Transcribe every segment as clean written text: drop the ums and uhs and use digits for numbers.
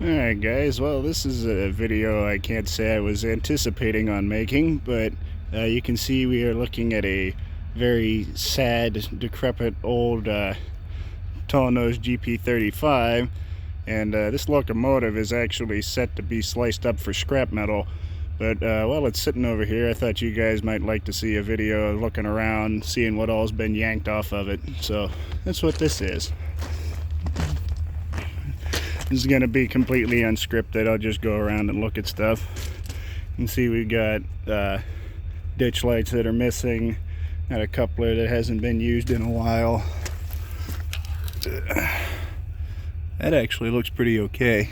Alright guys, well this is a video I can't say I was anticipating on making, but you can see we are looking at a very sad, decrepit old tall-nose GP35, and this locomotive is actually set to be sliced up for scrap metal. But while it's sitting over here, I thought you guys might like to see a video looking around, seeing what all's been yanked off of it. So that's what this is. This is going to be completely unscripted. I'll just go around and look at stuff. You can see we've got ditch lights that are missing. Got a coupler that hasn't been used in a while. That actually looks pretty okay.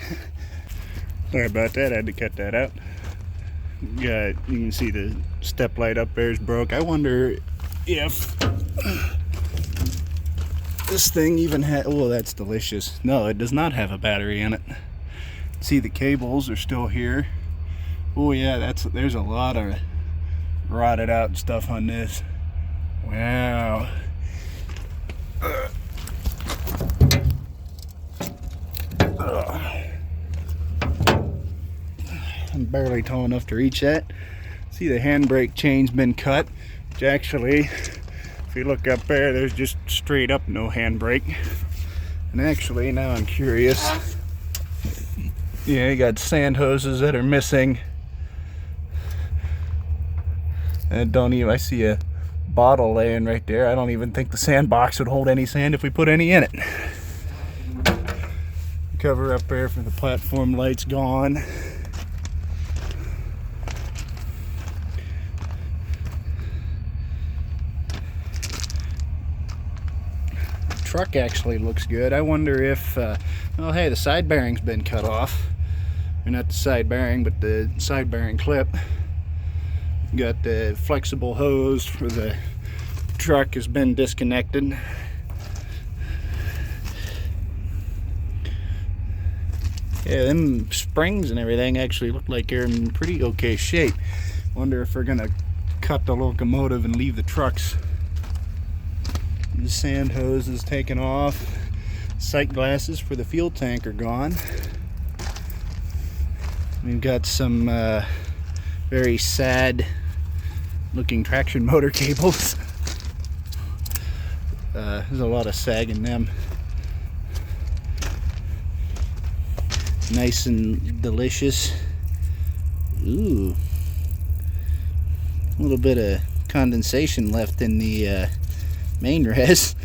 Sorry about that, I had to cut that out. You can see the step light up there is broke. I wonder if this thing even had, oh that's delicious. No, it does not have a battery in it. See, the cables are still here. Oh yeah, there's a lot of rotted out stuff on this. Wow. I'm barely tall enough to reach that. See, the handbrake chain's been cut, which actually, if you look up there, there's just straight up no handbrake. And actually, now I'm curious. Yeah, you got sand hoses that are missing. And I see a bottle laying right there. I don't even think the sandbox would hold any sand if we put any in it. Cover up there for the platform light's gone. Truck actually looks good. I wonder if oh hey, the side bearing's been cut off. Or not the side bearing, but the side bearing clip. Got the flexible hose for the truck has been disconnected. Yeah, them springs and everything actually look like they're in pretty okay shape. Wonder if we're gonna cut the locomotive and leave the trucks. The sand hose is taken off. Sight glasses for the fuel tank are gone. We've got some very sad looking traction motor cables. There's a lot of sag in them. Nice and delicious. Ooh. A little bit of condensation left in the main res.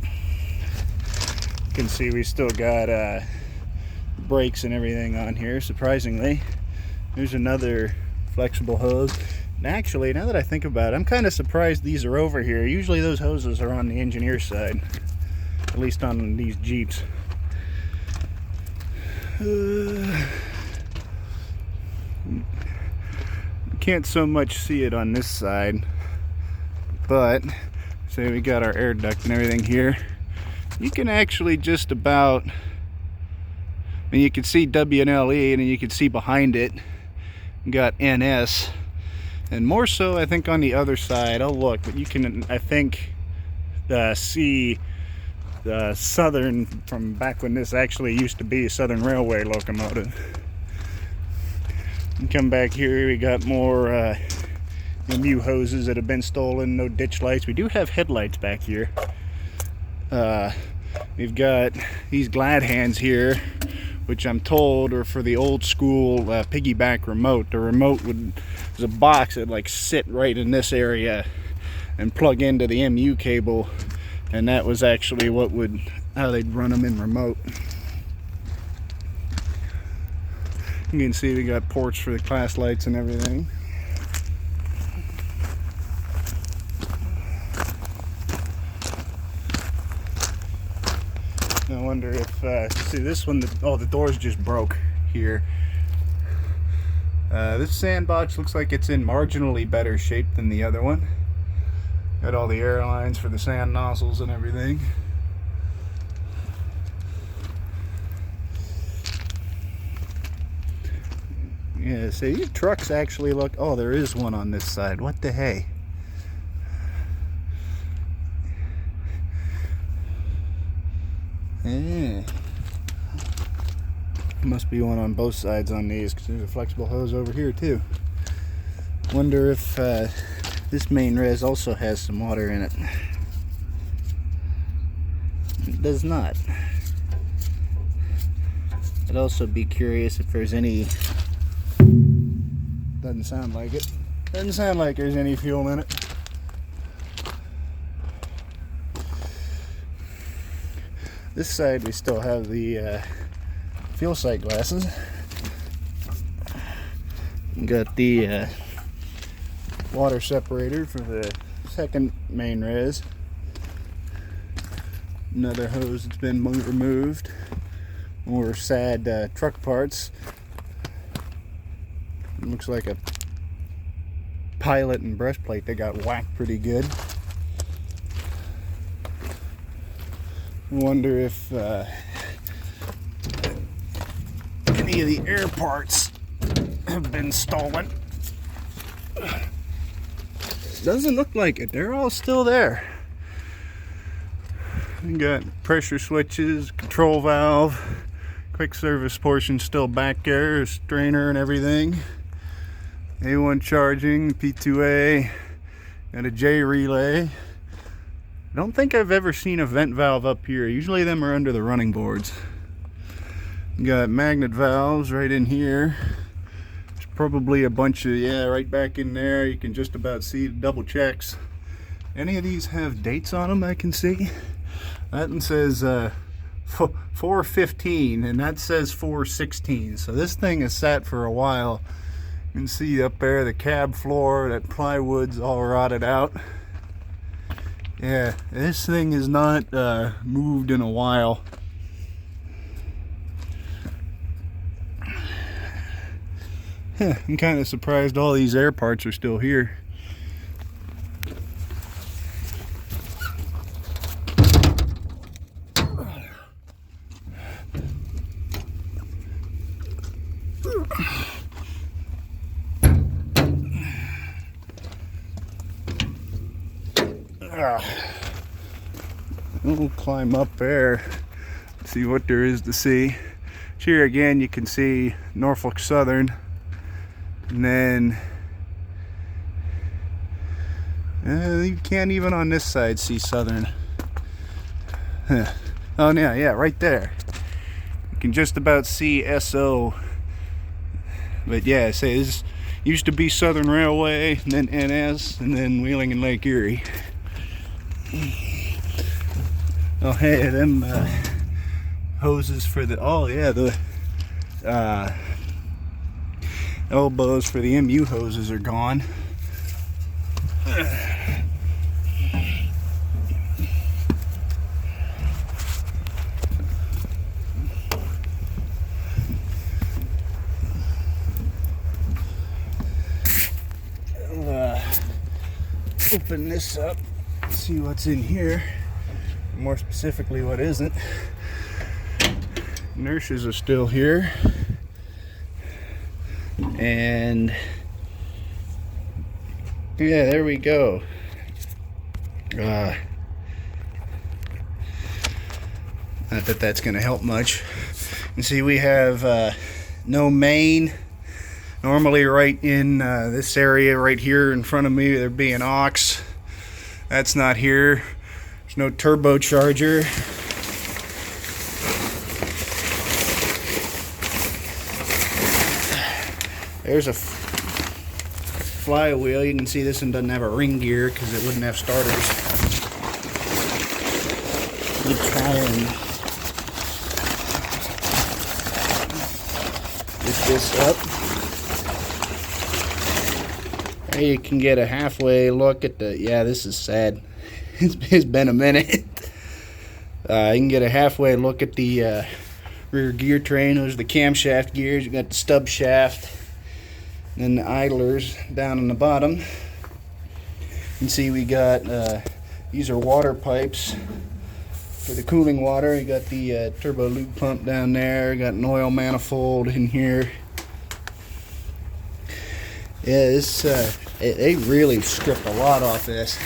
You can see we still got brakes and everything on here, surprisingly. There's another flexible hose. And actually, now that I think about it, I'm kind of surprised these are over here. Usually those hoses are on the engineer side, at least on these Jeeps. Can't so much see it on this side, but say we got our air duct and everything here. You can actually just about, I mean, you can see W&LE, and then you can see behind it you got NS, and more so I think on the other side. I'll look, but you can, I think, see the Southern, from back when this actually used to be a Southern Railway locomotive. And come back here, we got more MU hoses that have been stolen. No ditch lights. We do have headlights back here. We've got these glad hands here, which I'm told are for the old school piggyback remote. The remote was a box that like sit right in this area and plug into the MU cable, and that was actually how they'd run them in remote. You can see we got ports for the class lights and everything. I wonder if, see this one, the door's just broke here. This sandbox looks like it's in marginally better shape than the other one. Got all the air lines for the sand nozzles and everything. Yeah, see, these trucks actually look, oh, there is one on this side. What the hey? Yeah. Must be one on both sides on these, because there's a flexible hose over here too. Wonder if this main res also has some water in it. It does not. I'd also be curious if there's any... Doesn't sound like it. Doesn't sound like there's any fuel in it. This side we still have the fuel sight glasses. Got the water separator for the second main res. Another hose that's been removed. More sad truck parts. It looks like a pilot and breastplate. They got whacked pretty good. I wonder if any of the air parts have been stolen. Doesn't look like it. They're all still there. We got pressure switches, control valve, quick service portion still back there, strainer and everything. A1 charging, P2A, got a J relay. I don't think I've ever seen a vent valve up here. Usually them are under the running boards. Got magnet valves right in here. There's probably a bunch of, yeah, right back in there. You can just about see the double checks. Any of these have dates on them I can see? That one says 415 and that says 416. So this thing has sat for a while. You can see up there the cab floor, that plywood's all rotted out. Yeah, this thing is not moved in a while. I'm kind of surprised all these air parts are still here. We'll climb up there, see what there is to see. Here again you can see Norfolk Southern, and then you can't even on this side see Southern. Oh yeah, right there. You can just about see SO. But yeah, say this used to be Southern Railway, and then NS, and then Wheeling and Lake Erie. Oh hey, them hoses for the, oh yeah, the elbows for the MU hoses are gone. I'll open this up, see what's in here. More specifically, what isn't. Inertias are still here, and yeah, there we go. Not that that's going to help much. You see, we have no main. Normally, right in this area right here in front of me, there'd be an aux. That's not here. No turbocharger. There's a flywheel. You can see this one doesn't have a ring gear because it wouldn't have starters. You try and lift this up. There you can get a halfway look at the, yeah, this is sad. It's been a minute. You can get a halfway look at the rear gear train. Those are the camshaft gears. You got the stub shaft, and then the idlers down on the bottom. You can see we got these are water pipes for the cooling water. You got the turbo lube pump down there. You got an oil manifold in here. Yeah, this they really stripped a lot off this.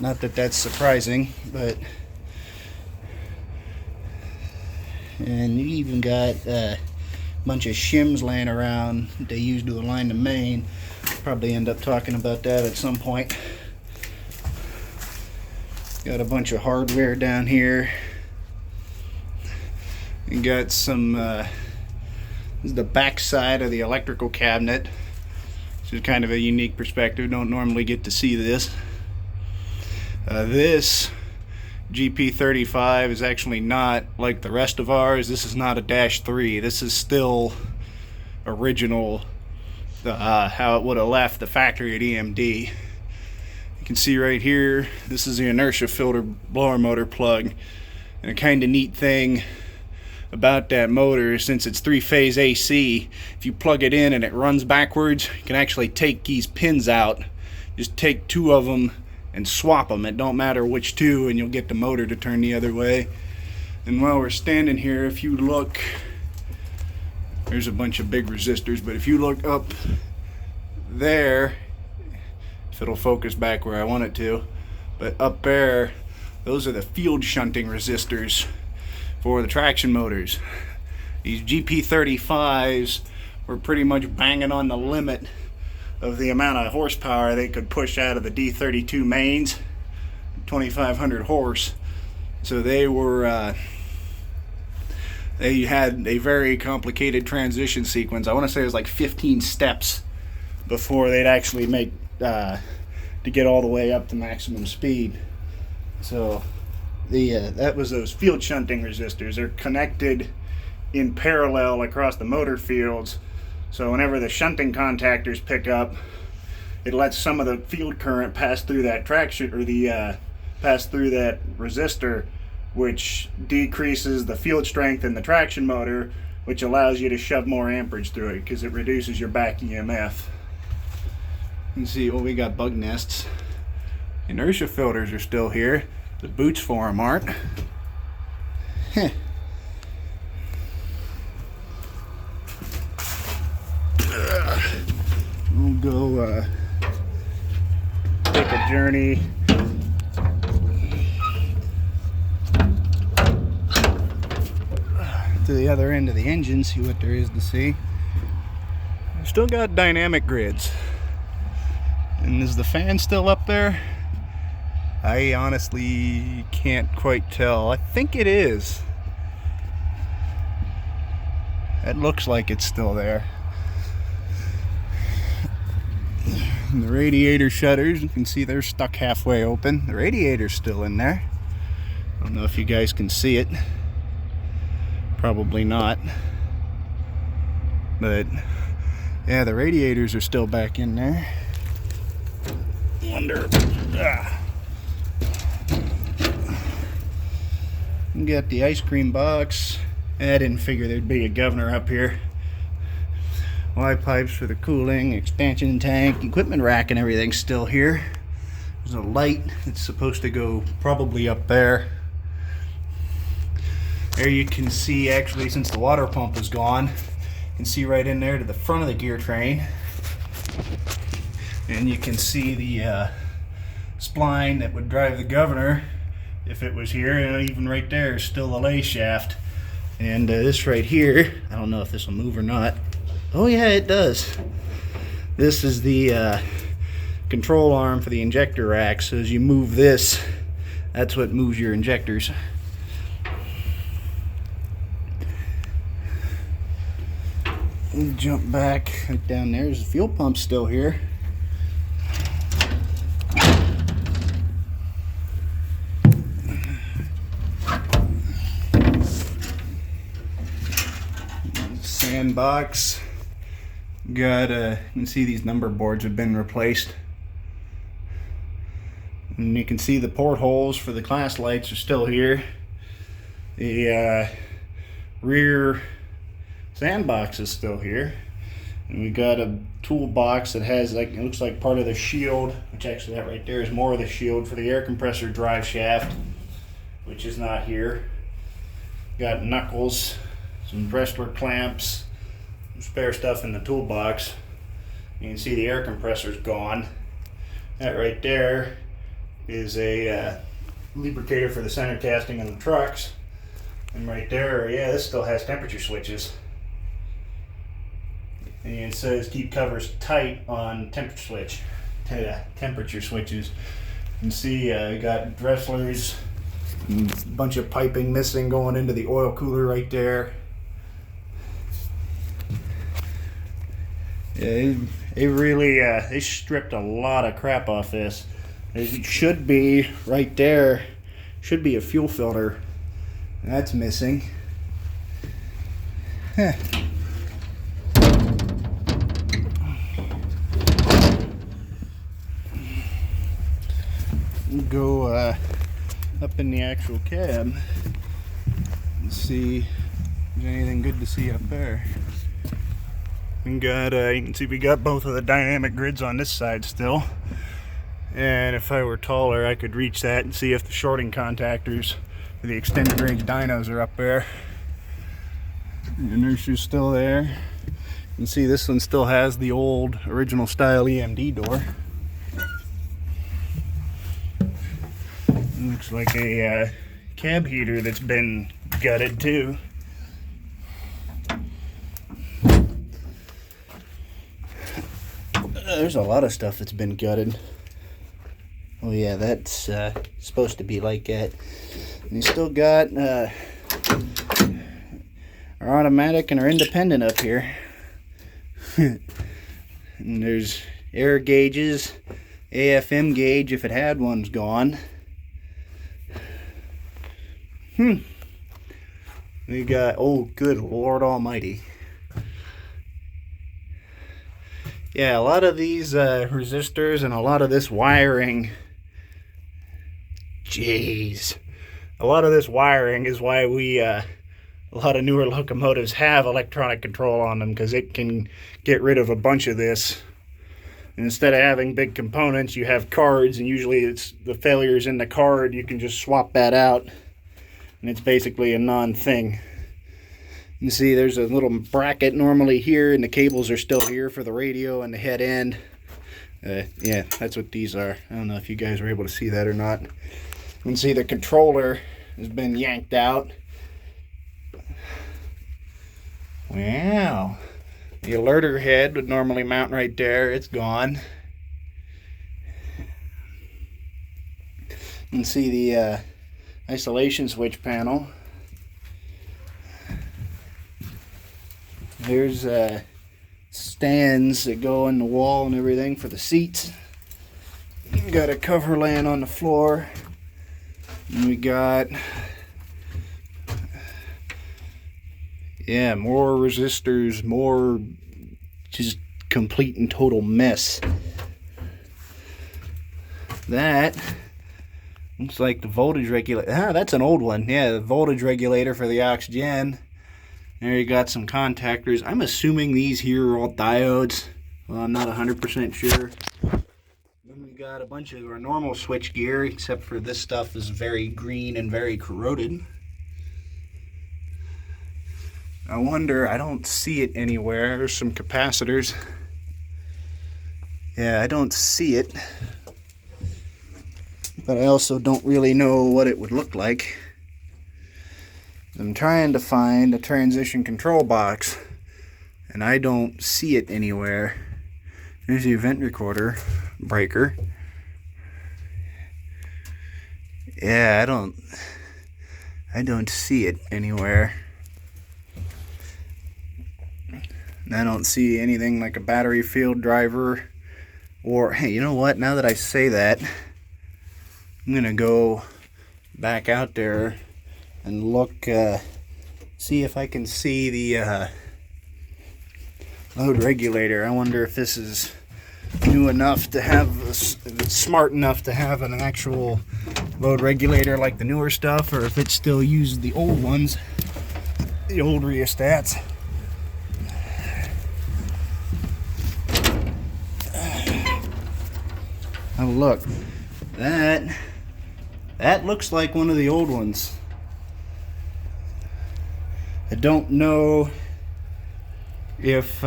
Not that that's surprising, but And you even got a bunch of shims laying around that they use to align the main. Probably end up talking about that at some point. Got a bunch of hardware down here. You got some, this is the back side of the electrical cabinet. This is kind of a unique perspective. Don't normally get to see this. This GP35 is actually not like the rest of ours. This is not a -3. This is still original, how it would have left the factory at EMD. You can see right here, this is the inertia filter blower motor plug. And a kind of neat thing about that motor, since it's 3-phase AC, if you plug it in and it runs backwards, you can actually take these pins out. Just take 2 of them and swap them. It don't matter which 2, and you'll get the motor to turn the other way. And while we're standing here, if you look, there's a bunch of big resistors, but if you look up there, if it'll focus back where I want it to, but up there, those are the field shunting resistors for the traction motors. These GP35s were pretty much banging on the limit of the amount of horsepower they could push out of the D32 mains, 2,500 horse. So they were, they had a very complicated transition sequence. I want to say it was like 15 steps before they'd actually make, to get all the way up to maximum speed. So that was those field shunting resistors. They're connected in parallel across the motor fields, so whenever the shunting contactors pick up, it lets some of the field current pass through that traction, or pass through that resistor, which decreases the field strength in the traction motor, which allows you to shove more amperage through it because it reduces your back EMF. You can see, well, we got bug nests. Inertia filters are still here. The boots for them aren't. Heh. We'll go take a journey to the other end of the engine, see what there is to see. Still got dynamic grids. And is the fan still up there? I honestly can't quite tell. I think it is. It looks like it's still there. And the radiator shutters, you can see they're stuck halfway open. The radiator's still in there. I don't know if you guys can see it. Probably not. But yeah, the radiators are still back in there. Wonder. We got the ice cream box. I didn't figure there'd be a governor up here. Y pipes for the cooling, expansion tank, equipment rack and everything's still here. There's a light that's supposed to go probably up there. There you can see, actually, since the water pump is gone, you can see right in there to the front of the gear train. And you can see the spline that would drive the governor if it was here, and even right there is still a lay shaft. And this right here, I don't know if this will move or not. Oh yeah, it does. This is the control arm for the injector rack, so as you move this, that's what moves your injectors. We'll jump back right down there. There's the fuel pump still here. Sandbox. Got you can see these number boards have been replaced, and you can see the portholes for the class lights are still here. The rear sandbox is still here, and we got a toolbox that has, like, it looks like part of the shield, which actually that right there is more of the shield for the air compressor drive shaft, which is not here. Got knuckles, some Bressler clamps, some spare stuff in the toolbox. You can see the air compressor's gone. That right there is a lubricator for the center casting on the trucks. And right there, yeah, this still has temperature switches. And it says keep covers tight on temperature switches. You can see we got Dresslers, a bunch of piping missing going into the oil cooler right there. Yeah, they really they stripped a lot of crap off this. It should be right there, should be a fuel filter. That's missing. Huh. We'll go up in the actual cab and see if there's anything good to see up there. We got, you can see we got both of the dynamic grids on this side still. And if I were taller, I could reach that and see if the shorting contactors for the extended range dynos are up there. The inertia's still there. You can see this one still has the old original style EMD door. Looks like a cab heater that's been gutted too. There's a lot of stuff that's been gutted. Oh yeah, that's supposed to be like that. And you still got our automatic and our independent up here. And there's air gauges, AFM gauge if it had one's gone. We got, oh good Lord Almighty. Yeah, a lot of these resistors and a lot of this wiring, jeez, a lot of this wiring is why we, a lot of newer locomotives have electronic control on them, because it can get rid of a bunch of this. And instead of having big components, you have cards, and usually it's the failures in the card, you can just swap that out, and it's basically a non-thing. You see there's a little bracket normally here, and the cables are still here for the radio and the head end. Yeah, that's what these are. I don't know if you guys were able to see that or not. You can see the controller has been yanked out. Wow. The alerter head would normally mount right there. It's gone. You can see the isolation switch panel. There's stands that go in the wall and everything for the seats. We got a cover laying on the floor. And we got, yeah, more resistors, more just complete and total mess. That looks like the voltage regulator. Ah, that's an old one. Yeah, the voltage regulator for the oxygen. There you got some contactors. I'm assuming these here are all diodes. Well, I'm not 100% sure. Then we got a bunch of our normal switch gear, except for this stuff is very green and very corroded. I wonder, I don't see it anywhere. There's some capacitors. Yeah, I don't see it. But I also don't really know what it would look like. I'm trying to find a transition control box, and I don't see it anywhere. There's the event recorder breaker. Yeah, I don't see it anywhere. And I don't see anything like a battery field driver, or hey, you know what? Now that I say that, I'm gonna go back out there and look, see if I can see the load regulator. I wonder if this is new enough to have, if it's smart enough to have an actual load regulator like the newer stuff, or if it still uses the old ones, the old rheostats. Oh look, that looks like one of the old ones. I don't know if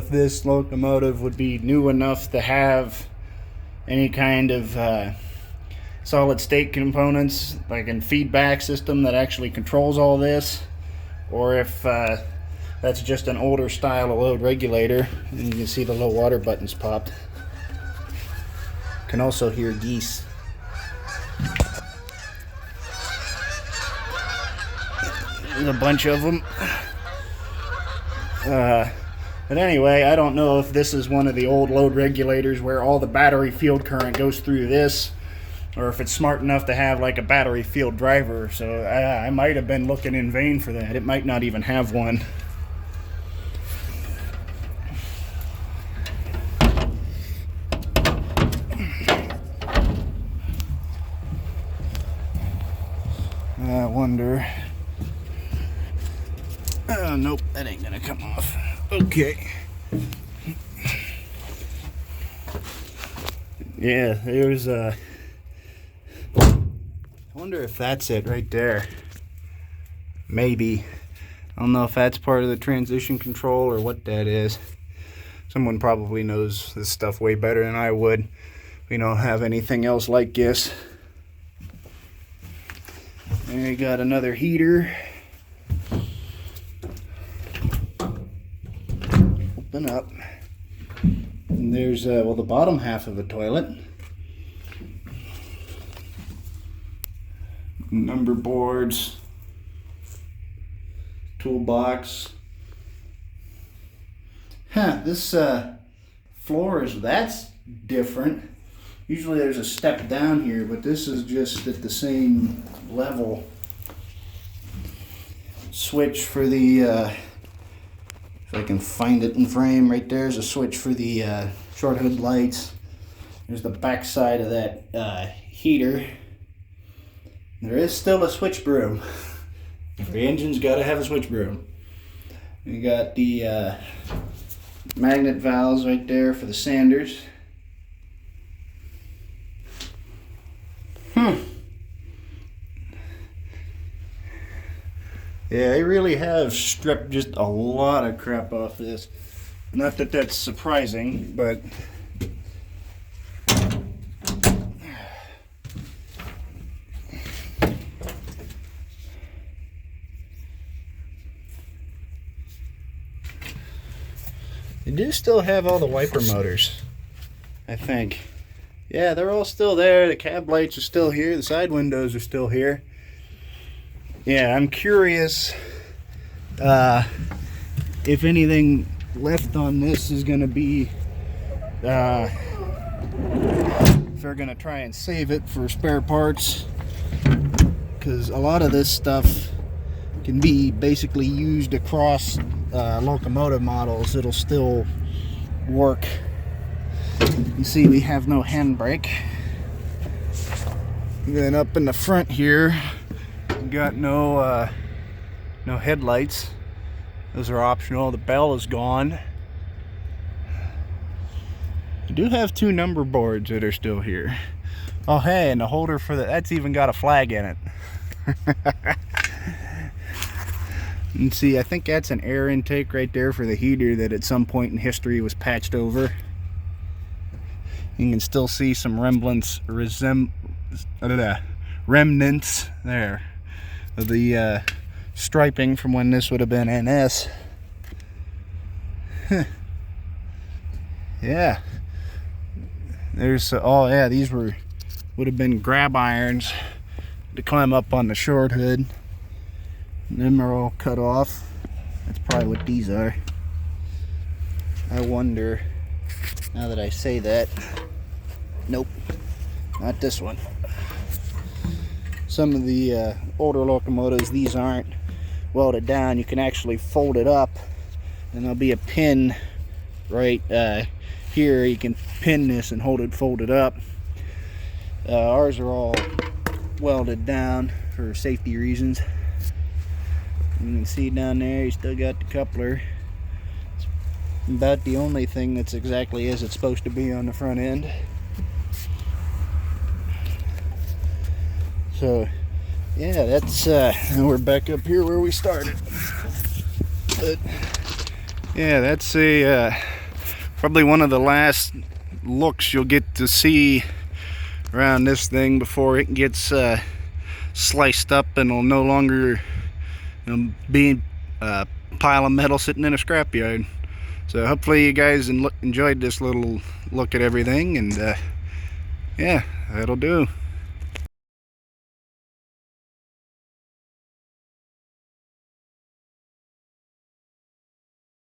this locomotive would be new enough to have any kind of solid state components, like a feedback system that actually controls all this, or if that's just an older style of load regulator. And you can see the low water buttons popped. Can also hear geese. There's a bunch of them. But anyway, I don't know if this is one of the old load regulators where all the battery field current goes through this, or if it's smart enough to have like a battery field driver. So I might have been looking in vain for that. It might not even have one. I wonder. Oh, nope, that ain't gonna come off. Okay. Yeah, there's I wonder if that's it right there. Maybe. I don't know if that's part of the transition control or what that is. Someone probably knows this stuff way better than I would. We don't have anything else like this. There you got another heater. Open up. And there's well, the bottom half of the toilet. Number boards. Toolbox. Huh, this floor that's different. Usually there's a step down here, but this is just at the same level. Switch for the, if I can find it in frame, right there's a switch for the short hood lights. There's the back side of that heater. There is still a switch broom. Every engine's got to have a switch broom. We got the magnet valves right there for the sanders. Yeah, they really have stripped just a lot of crap off this. Not that that's surprising, but they do still have all the wiper motors, I think. Yeah, they're all still there. The cab lights are still here. The side windows are still here. Yeah, I'm curious if anything left on this is going to be, if they're going to try and save it for spare parts. Because a lot of this stuff can be basically used across locomotive models. It'll still work. You can see we have no handbrake. And then up in the front here, we got no headlights. Those are optional. The bell is gone. You do have two number boards that are still here. Oh hey, and the holder for that's even got a flag in it. And see, I think that's an air intake right there for the heater that at some point in history was patched over. You can still see some remnants there of the striping from when this would have been NS. Yeah, there's oh yeah, these would have been grab irons to climb up on the short hood. And them are all cut off. That's probably what these are. I wonder, now that I say that, nope, not this one. Some of the older locomotives, these aren't welded down. You can actually fold it up and there'll be a pin right here. You can pin this and hold it folded up. Ours are all welded down for safety reasons. You can see down there, you still got the coupler. It's about the only thing that's exactly as it's supposed to be on the front end. So yeah, that's and we're back up here where we started. But yeah, that's a probably one of the last looks you'll get to see around this thing before it gets sliced up and will no longer be a pile of metal sitting in a scrapyard. So hopefully you guys enjoyed this little look at everything, and yeah, that'll do.